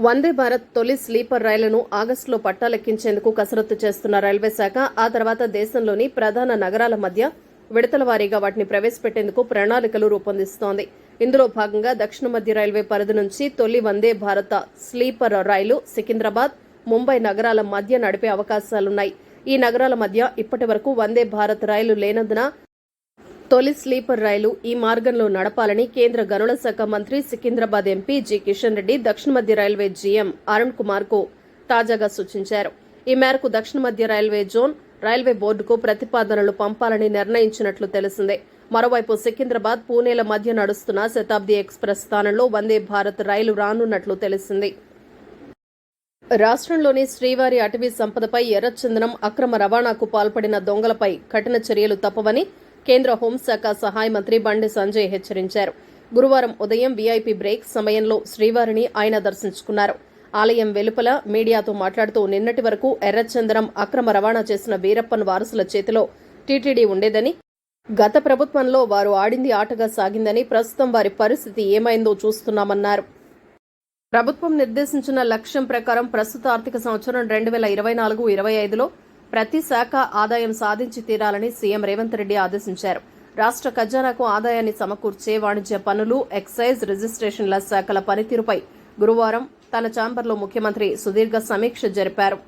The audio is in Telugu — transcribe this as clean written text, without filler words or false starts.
వందే భారత్ తొలి స్లీపర్ రైలును ఆగస్టులో పట్టాలెక్కించేందుకు కసరత్తు చేస్తున్న రైల్వే శాఖ ఆ తర్వాత దేశంలోని ప్రధాన నగరాల మధ్య విడతల వారీగా వాటిని ప్రవేశపెట్టేందుకు ప్రణాళికలు రూపొందిస్తోంది. ఇందులో భాగంగా దక్షిణ మధ్య రైల్వే పరిధి నుంచి తొలి వందే భారత స్లీపర్ రైలు సికింద్రాబాద్, ముంబై నగరాల మధ్య నడిపే అవకాశాలున్నాయి. ఈ నగరాల మధ్య ఇప్పటి వరకు వందే భారత్ రైలు లేనందున తొలి స్లీపర్ రైలు ఈ మార్గంలో నడపాలని కేంద్ర గనుల శాఖ మంత్రి, సికింద్రాబాద్ ఎంపీ జి కిషన్ రెడ్డి దక్షిణ మధ్య రైల్వే జీఎం అరుణ్ కుమార్ కు తాజాగా సూచించారు. ఈ మేరకు దక్షిణ మధ్య రైల్వే జోన్ రైల్వే బోర్డుకు ప్రతిపాదనలు పంపాలని నిర్ణయించినట్లు తెలిసిందే. మరోవైపు సికింద్రాబాద్, పూణేల మధ్య నడుస్తున్న శతాబ్ది ఎక్స్ప్రెస్ స్థానంలో వందే భారత్ రైలు రానున్నట్లు తెలిసింది. రాష్ట్రంలోని శ్రీవారి అటవీ సంపదపై ఎర్రచందనం అక్రమ రవాణాకు పాల్పడిన దొంగలపై కఠిన చర్యలు తప్పవని కేంద్ర హోంశాఖ సహాయ మంత్రి బండి సంజయ్ హెచ్చరించారు. గురువారం ఉదయం వీఐపీ బ్రేక్ సమయంలో శ్రీవారిని ఆయన దర్శించుకున్నారు. ఆలయం వెలుపల మీడియాతో మాట్లాడుతూ నిన్నటి వరకు ఎర్రచందనం అక్రమ రవాణా చేసిన వీరప్పన్ వారసుల చేతిలో టీటీడీ ఉండేదని, గత ప్రభుత్వంలో వారు ఆడింది ఆటగా సాగిందని, ప్రస్తుతం వారి పరిస్థితి ఏమైందో చూస్తున్నామన్నారు. ప్రభుత్వం నిర్దేశించిన లక్ష్యం ప్రకారం ప్రస్తుత ఆర్థిక సంవత్సరం 2024-25లో ప్రతి శాఖ ఆదాయం సాధించి తీరాలని సీఎం రేవంత్ రెడ్డి ఆదేశించారు. రాష్ట్ర ఖజానాకు ఆదాయాన్ని సమకూర్చే వాణిజ్య పన్నులు, ఎక్సైజ్, రిజిస్ట్రేషన్ల శాఖల పనితీరుపై గురువారం తన ఛాంబర్లో ముఖ్యమంత్రి సుదీర్ఘ సమీక్ష జరిపారు.